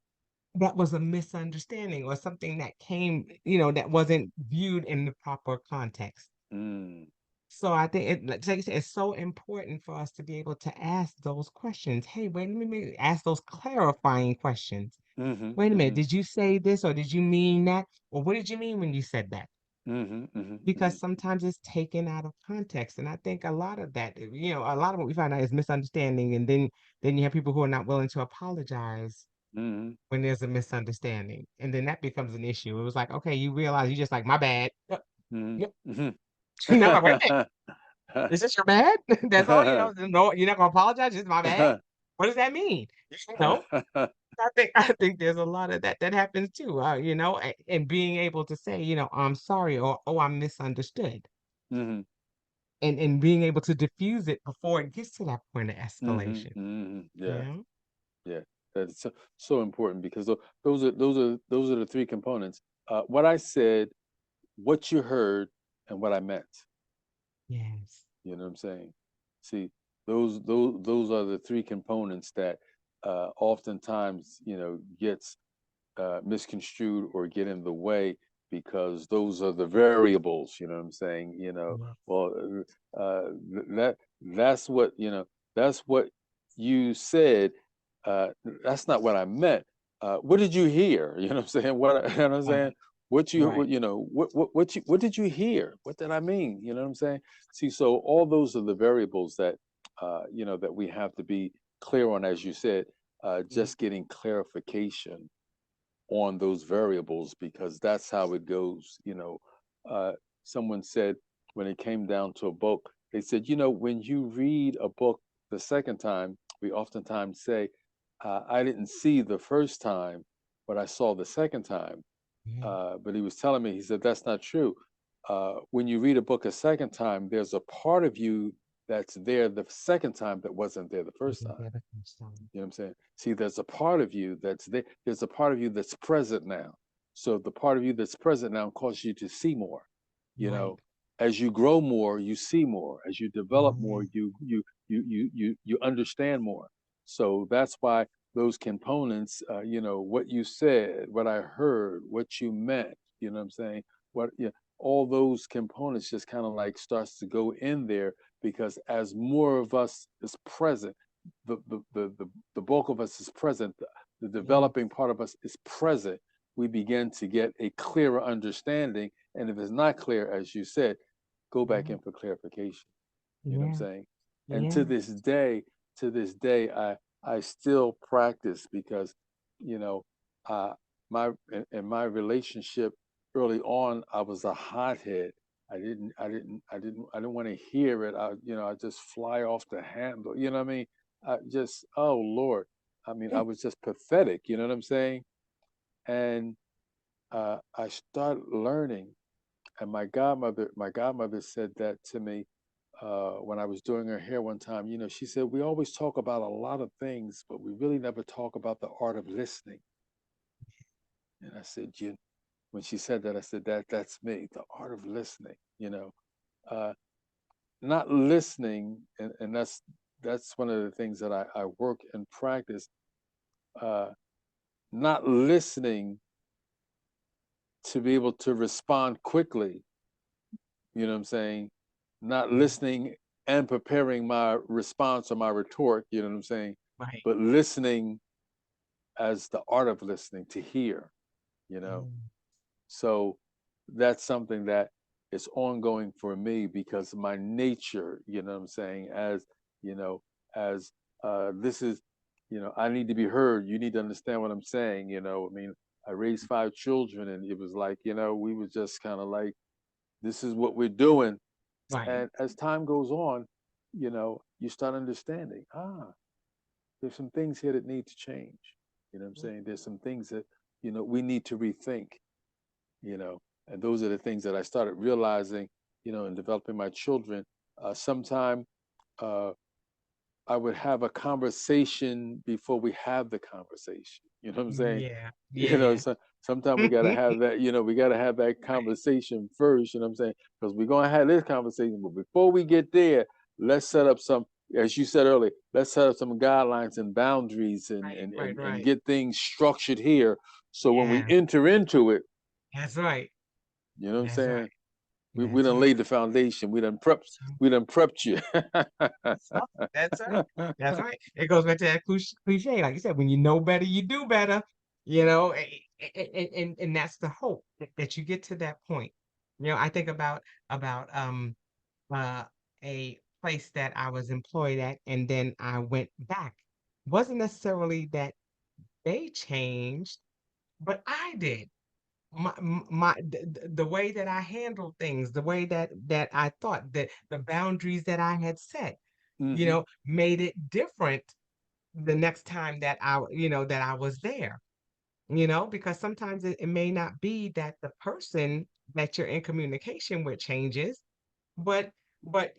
that was a misunderstanding or something that came, that wasn't viewed in the proper context. mm, So I think like you said, it's so important for us to be able to ask those questions. Hey, wait, let me ask those clarifying questions. mm-hmm, Wait a minute, mm-hmm, did you say this or did you mean that? Or what did you mean when you said that? mm-hmm, mm-hmm, mm-hmm. Because sometimes it's taken out of context. And I think a lot of that, a lot of what we find out is misunderstanding. And then you have people who are not willing to apologize. Mhm. when there's a misunderstanding. And then that becomes an issue. It was like, okay, you realize you just like, my bad. Mhm. Yep. Mhm. No, like, wait a minute. Is this your bad? That's all, no, you're not gonna apologize, it's my bad. What does that mean? You know, I think there's a lot of that happens too. And being able to say, I'm sorry, or oh, I'm misunderstood. Mhm. And being able to diffuse it before it gets to that point of Mhm. escalation. Mhm. You Yeah. know? Yeah. That's so important because those are the three components. What I said, what you heard, and what I meant. Yes. You know what I'm saying? See, those are the three components that oftentimes gets misconstrued or get in the way because those are the variables. You know what I'm saying? Yes. Well, that's what that's what you said. Uh, that's not what I meant. What did you hear? You know what I'm saying? What you know what I'm saying? Right. What you Right. what, you know what did you hear? What did I mean? You know what I'm saying? See, so all those are the variables that that we have to be clear on, as you said. Mm. Just getting clarification on those variables because that's how it goes. Uh, someone said when it came down to a book, they said, when you read a book the second time, we oftentimes say, I didn't see the first time, but I saw the second time. Yeah. But he was telling me, he said, that's not true. When you read a book a second time, there's a part of you that's there the second time that wasn't there the first Wasn't time. there the first time. You know what I'm saying? See, there's a part of you that's there. There's a part of you that's present now. So the part of you that's present now causes you to see more. You Right. know, as you grow more, you see more. As you develop more, Yeah. you understand more. So that's why those components, what you said, what I heard, what you meant. You know what I'm saying? All those components just kind of like starts to go in there because as more of us is present the bulk of us is present, the developing Yes. part of us is present, we begin to get a clearer understanding. And if it's not clear, as you said, go back Yeah. in for clarification. You know what I'm Yeah. saying? And Yeah. to this day, I still practice because, you know, uh, in my relationship early on, I was a hothead. I didn't want to hear it. I just fly off the handle. You know what I mean? Oh Lord. I mean, I was just pathetic. You know what I'm saying? And I started learning, and my godmother said that to me when I was doing her hair one time. She said we always talk about a lot of things, but we really never talk about the art of listening. And I said, when she said that, I said that's me, the art of listening. Uh, not listening, and that's one of the things that I work and practice. Uh, not listening to be able to respond quickly. You know what I'm saying? Not Yeah. listening and preparing my response or my retort. You know what I'm saying? Right. But listening as the art of listening to hear. You know, Mm. so that's something that is ongoing for me because my nature. You know what I'm saying? You know, as this is, I need to be heard. You need to understand what I'm saying. I mean, I raised five children, and it was like, we were just kind of like, this is what we're doing. Right. And as time goes on, you start understanding, there's some things here that need to change. You know what I'm saying? There's some things that, we need to rethink, you know, and those are the things that I started realizing, in developing my children. Sometime uh, I would have a conversation before we have the conversation. You know what I'm saying? Yeah. You know, Yeah. so sometimes we got to have that, we got to have that Right. conversation first, you know what I'm saying? Because we're going to have this conversation. But before we get there, let's set up some, as you said earlier, let's set up some guidelines and boundaries and, Right. and, Right. and, and Right. get things structured here. So when we Yes. enter into it, That's right. you know what I'm That's right. saying? We That's done right. laid the foundation. We done prepped you. So that's right. That's right. It goes back to that cliche. Like you said, when you know better, you do better. And that's the hope that you get to that point. I think about uh a place that I was employed at, and then I went back. Wasn't necessarily that they changed, but I did. The way that I handled things, the way that I thought, that the boundaries that I had set, Mm-hmm. made it different the next time that that I was there. Because sometimes it may not be that the person that you're in communication with changes, but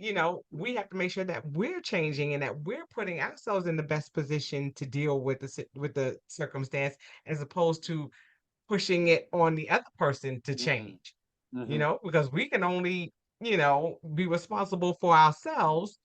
we have to make sure that we're changing and that we're putting ourselves in the best position to deal with with the circumstance, as opposed to pushing it on the other person to Mm-hmm. change. Mm-hmm. Because we can only be responsible for ourselves,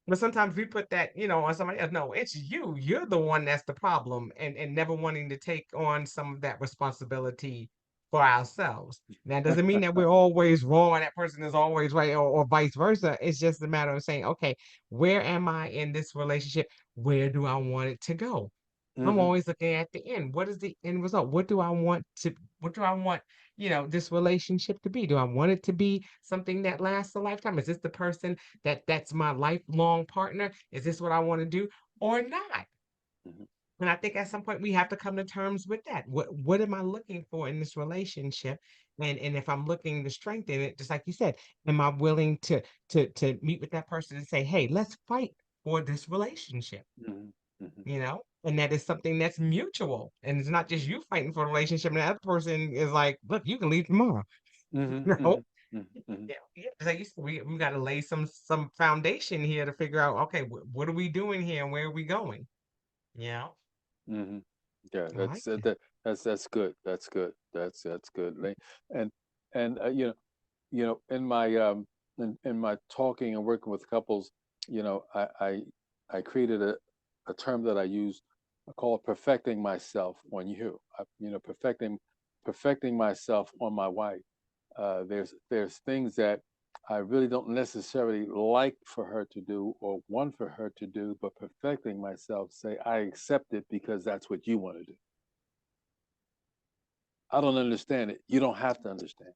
but sometimes we put that, on somebody else. No, it's you. You're the one that's the problem, and never wanting to take on some of that responsibility for ourselves. That doesn't mean that we're always wrong and that person is always right, or vice versa. It's just a matter of saying, okay, where am I in this relationship? Where do I want it to go? I'm Mm-hmm. always looking at the end. What is the end result? What do I want, this relationship to be? Do I want it to be something that lasts a lifetime? Is this the person that's my lifelong partner? Is this what I want to do or not? Mm-hmm. And I think at some point we have to come to terms with that. What am I looking for in this relationship? And if I'm looking to strengthen it, just like you said, am I willing to meet with that person and say, hey, let's fight for this relationship? Mm-hmm. Mm-hmm. And that is something that's mutual. And it's not just you fighting for a relationship and the other person is like, look, you can leave tomorrow. Mm-hmm. No. Mm-hmm. Mm-hmm. Yeah, yeah. It's like you said, we got to lay some foundation here to figure out, okay, what are we doing here and where are we going? Yeah, Mm-hmm. Yeah, I like that. that's good. That's good. That's good. And and in my in my talking and working with couples, I created a term that I use. I call it perfecting myself on you. Perfecting myself on my wife. There's things that I really don't necessarily like for her to do or want for her to do, but perfecting myself, say I accept it because that's what you want to do. I don't understand it. You don't have to understand.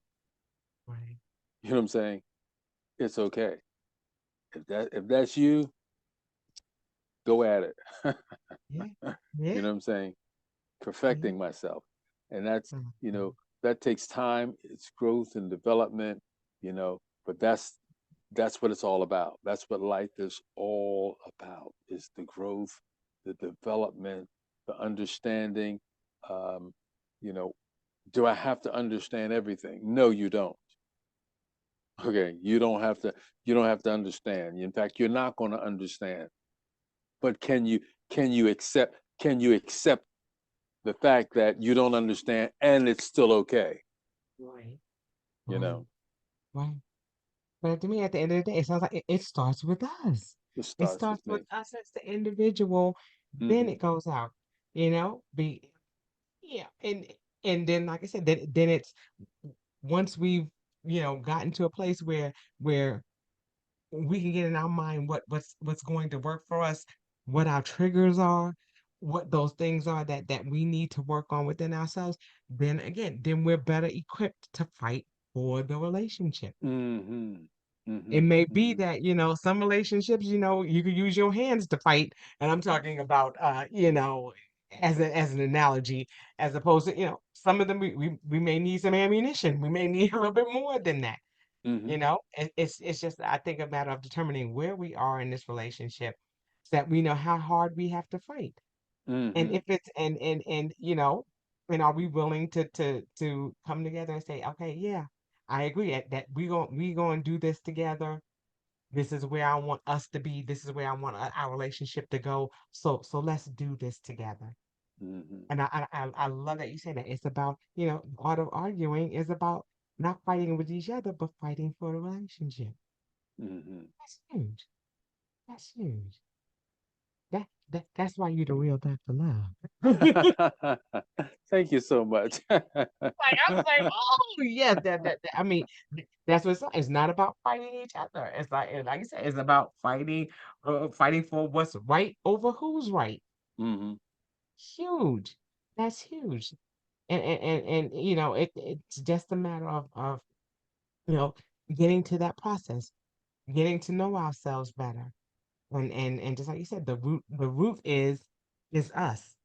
Right. You know what I'm saying? It's okay. If that's you, go at it. Yeah, You yeah. know what I'm saying? Yeah. Perfecting myself. And that's, you Mhm. know, that takes time, it's growth and development, but that's what it's all about. That's what life is all about, is the growth, the development, the understanding. Um, you know, do I have to understand everything? No, you don't. Okay, you don't have to understand. In fact, you're not going to understand. But can you accept the fact that you don't understand and it's still okay, Right. you Right. know? Right. But to me, at the end of the day, it sounds like it starts with us. It It starts starts with with me. us as the individual, then Hmm. it goes out. Be Yeah, and then like I said, then it's once we've gotten to a place where we can get in our mind what's going to work for us, what our triggers are, what those things are that we need to work on within ourselves, then again, then we're better equipped to fight for the relationship. Hmm. It Hmm. may be Hmm. that, some relationships, you can use your hands to fight. And I'm talking about, as an analogy, as opposed to, some of them we may need some ammunition. We may need a little bit more than that. Hmm. It's just, I think, a matter of determining where we are in this relationship so that we know how hard we have to fight. And Hmm. if it's and are we willing to come together and say, okay, yeah, I agree that we going to do this together. This is where I want us to be. This is where I want our relationship to go. So let's do this together. Hmm. And I love that you say that. It's about, the art of arguing is about not fighting with each other, but fighting for the relationship. Hmm. That's huge. That's huge. That's why you're the real Dr. Love. Thank you so much. Like, I was like, oh yes, I mean, that's what it's not about fighting each other. It's like you said, it's about fighting for what's right over who's right. Hmm. Huge. That's huge. And it's just a matter of you know getting to that process, getting to know ourselves better. And just like you said, the root is us.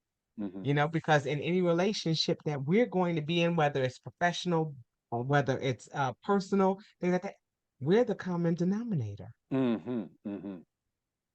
Mm-hmm. because in any relationship that we're going to be in, whether it's professional or whether it's personal, things like that, we're the common denominator. Mm-hmm. Mm-hmm.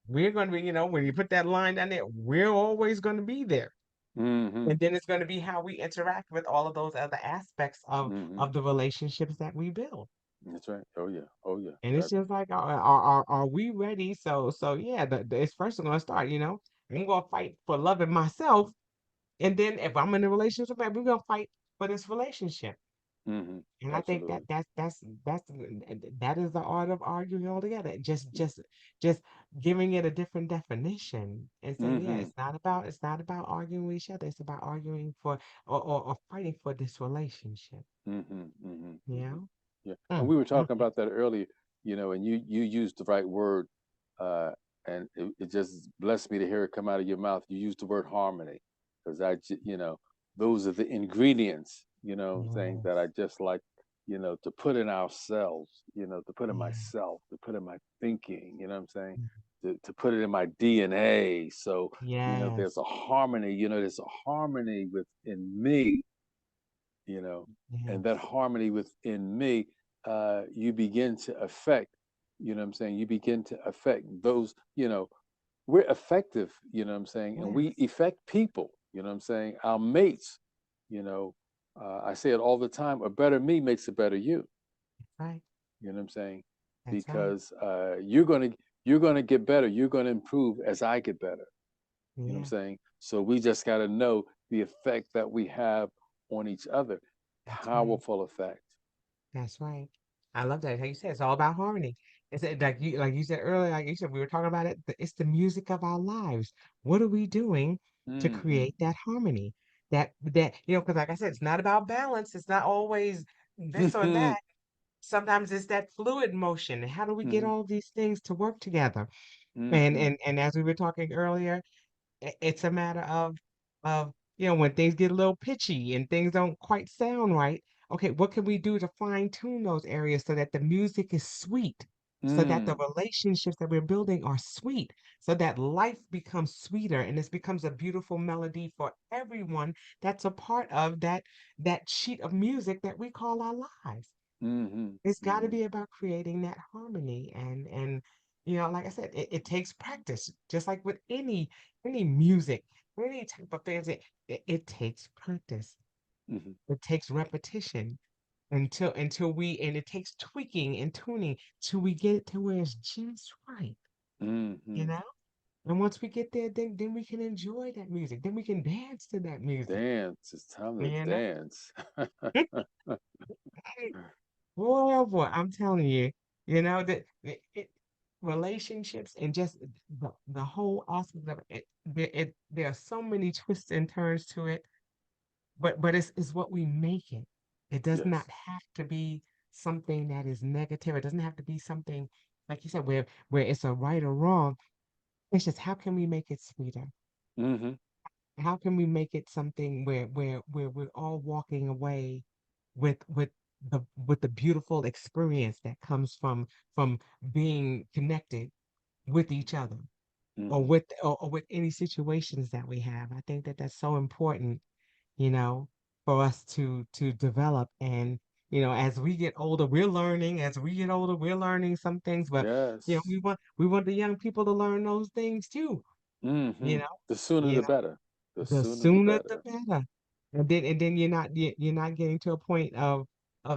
We're going to be, when you put that line down there, we're always going to be there. Mm-hmm. And then it's going to be how we interact with all of those other aspects of Mm-hmm. of the relationships that we build. That's right. Oh yeah. Oh yeah. And it's That. just like, are we ready? So yeah, it's first going to start. I'm going to fight for loving myself, and then if I'm in a relationship, we're going to fight for this relationship. Mm-hmm. And I think that Absolutely. that is the art of arguing altogether. Just giving it a different definition and saying, yeah, Mm-hmm. it's not about arguing with each other. It's about arguing for or fighting for this relationship. Mm-hmm. Mm-hmm. You Mm-hmm. know? Yeah. And Mm, we were mm, talking about that earlier, and you used the right word, uh, and it just blessed me to hear it come out of your mouth. You used the word harmony, because those are the ingredients, things that I yes, just like, to put in ourselves, to put in yeah, myself, to put in my thinking, you know what I'm saying? mm, To put it in my DNA. So, there's yes, a harmony, there's a harmony within me, you know, and that yes, harmony within me, you begin to affect, what I'm saying? You begin to affect those, we're effective, what I'm saying? And we yes. affect people, what I'm saying? Our mates, you know, I say it all the time, a better me makes a better you, Right. you know what I'm saying? That's right. Because you're gonna get better, you're gonna improve as I get better. You know what I'm Yeah, saying? So we just got to know the effect that we have on each other. that's right. Powerful effect. That's right. I love that. How you said it's all about harmony. It's like you said earlier, like you said, we were talking about it. It's the music of our lives. What are we doing to Mm-hmm. create that harmony? That because like I said, it's not about balance. It's not always this or mm-hmm. that. Sometimes it's that fluid motion. And how do we get all these things to work together? And Mm-hmm. and and as we were talking earlier, it's a matter of when things get a little pitchy and things don't quite sound right. Okay, what can we do to fine tune those areas so that the music is sweet, so that the Mm. relationships that we're building are sweet, so that life becomes sweeter and this becomes a beautiful melody for everyone that's a part of that sheet of music that we call our lives. Mm-hmm. It's got to Mm-hmm. be about creating that harmony and like I said, it takes practice, just like with any music, any type of fancy, it takes practice. Mm-hmm. It takes repetition until we and it takes tweaking and tuning till we get it to where it's just right, you Mm-hmm. know? And once we get there, then we can enjoy that music. Then we can dance to that music, Dance. It's time to you know? dance. Boy, oh boy, I'm telling you, that relationships and just the whole aspect of there are so many twists and turns to it, but it's what we make it. It does not Yes. have to be something that is negative. It doesn't have to be something like you said where it's a right or wrong. It's just how can we make it sweeter? Mm-hmm. How can we make it something where we're all walking away with the beautiful experience that comes from being connected with each other or Mm-hmm. with any situations that we have. I think that that's so important, you know, for us to develop. And as we get older, we're learning. As we get older, we're learning some things, but Yes. we want the young people to learn those things too. Mm-hmm. You know, The sooner you the better. The the sooner the sooner the better. better. And then you're not getting to a point of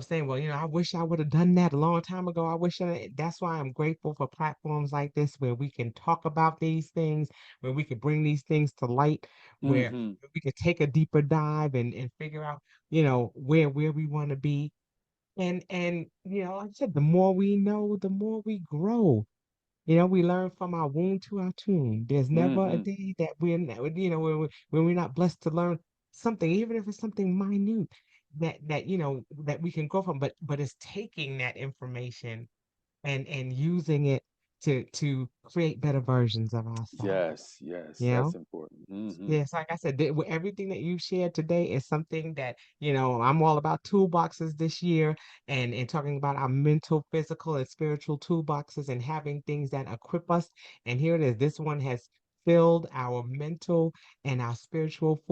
saying, well, I wish I would have done that a long time ago. I wish that's why I'm grateful for platforms like this where we can talk about these things, where we can bring these things to light, where Mm-hmm. we can take a deeper dive and figure out, where we want to be. And like I said, the more we know, the more we grow. We learn from our wound to our tomb. There's never a Mm-hmm. day that when we're not blessed to learn something, even if it's something minute, that we can grow from. But it's taking that information and using it to create better versions of ourselves. Yes. Yes. You That's know? important. Mm-hmm. Yes, like I said, everything that you shared today is something that, I'm all about toolboxes this year and talking about our mental, physical, and spiritual toolboxes and having things that equip us. And here it is. This one has filled our mental and our spiritual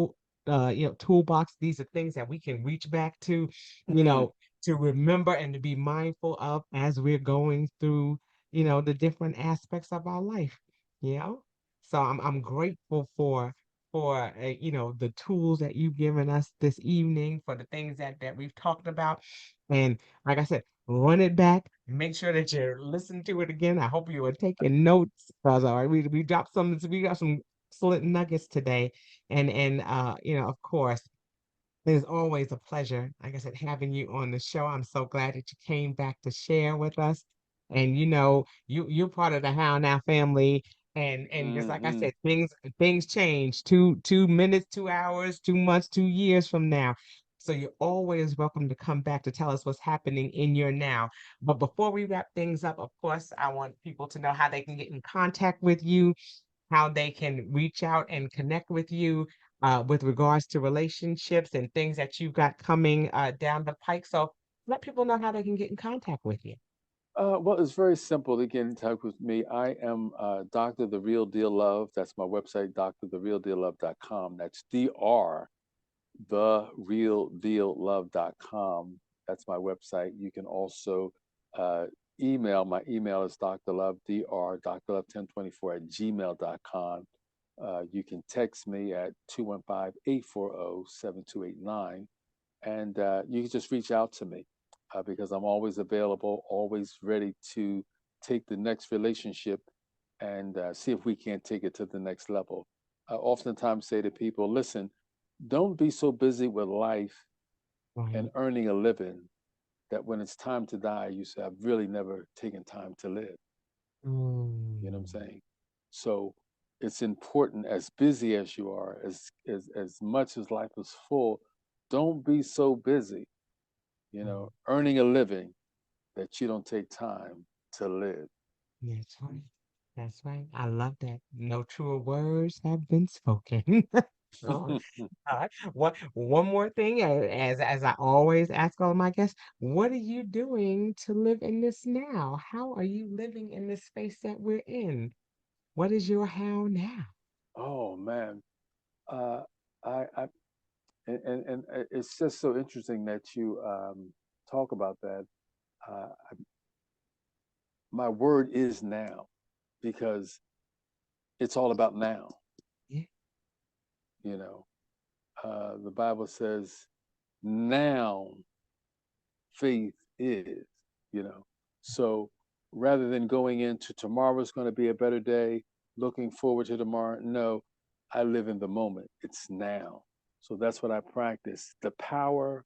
toolbox. These are things that we can reach back to, you Mm. know, to remember and to be mindful of as we're going through, the different aspects of our life. You know, so I'm grateful for the tools that you've given us this evening, for the things that we've talked about, and like I said, run it back. Make sure that you listen to it again. I hope you were taking notes, because all right, we got some excellent nuggets today, and of course. It is always a pleasure, like I said, having you on the show. I'm so glad that you came back to share with us. And you're part of the How Now family. And just like I Hmm. said, things change. Two minutes, 2 hours, 2 months, 2 years from now. So you're always welcome to come back to tell us what's happening in your now. But before we wrap things up, of course, I want people to know how they can get in contact with you, how they can reach out and connect with you with regards to relationships and things that you've got coming down the pike. So let people know how they can get in contact with you. Well, it's very simple to get in touch with me. I am Dr. The Real Deal Love. That's my website, drtherealdeallove.com. That's therealdeallove.com. That's my website. You can also uh, email. My email is drlove, drlove1024 at gmail.com. You can text me at 215-840-7289, and you can just reach out to me because I'm always available, always ready to take the next relationship and see if we can't take it to the next level. I oftentimes say to people, listen, don't be so busy with life and Right. earning a living that when it's time to die, you say, I've really never taken time to live. You know what I'm Mm, saying? So it's important, as busy as you are, as much as life is full, don't be so busy, mm. earning a living that you don't take time to live. That's right. That's right. I love that. No truer words have been spoken. All right. One more thing, as I always ask all of my guests, what are you doing to live in this now? How are you living in this space that we're in? What is your how now? Oh man, uh, I and it's just so interesting that you talk about that. Uh, my word is now because it's all about now. Yeah. You know, the Bible says now faith is, you know. So rather than going into tomorrow's going to be a better day, looking forward to tomorrow, no, I live in the moment. It's now. So that's what I practice, the power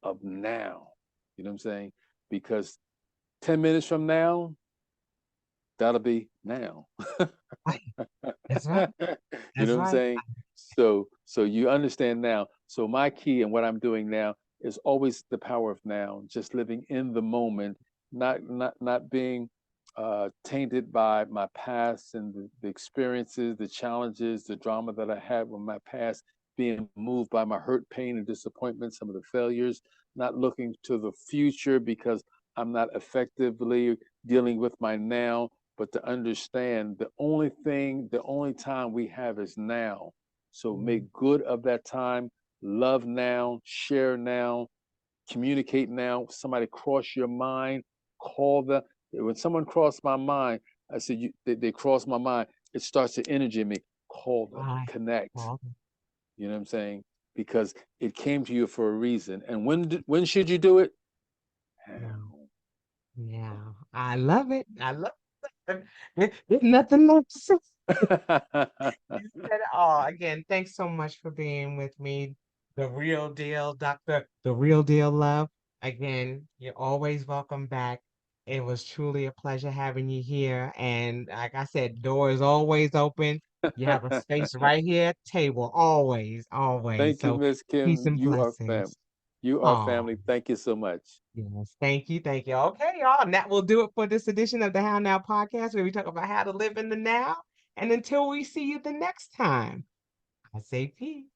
of now. You know what I'm saying? Because 10 minutes from now, that'll be now. Right. That's right. You That's know what I'm right. saying? So you understand now. So my key and what I'm doing now is always the power of now, just living in the moment, not being tainted by my past and the experiences, the challenges, the drama that I had with my past, being moved by my hurt, pain, and disappointment, some of the failures, not looking to the future because I'm not effectively dealing with my now, but to understand the only time we have is now. So Mm, make good of that time, love now, share now, communicate now. Somebody cross your mind, call them. When someone crossed my mind, I said, they crossed my mind. It starts to energy in me. Call them, right. connect. Well, You know what I'm saying? Because it came to you for a reason. And when should you do it? mm, Now. yeah. I love it. I love it. There's nothing left to say. You said it all. Again, thanks so much for being with me. The real deal, Doctor. The real deal, love. Again, you're always welcome back. It was truly a pleasure having you here. And like I said, door is always open. You have a space right here at the table. Always, always. Thank you, So Miss peace Kim. and You are fam. blessings. You are Oh, family. Thank you so much. yes. Thank you. Thank you. Okay, y'all. And that will do it for this edition of the How Now podcast, where we talk about how to live in the now. And until we see you the next time. I say peace.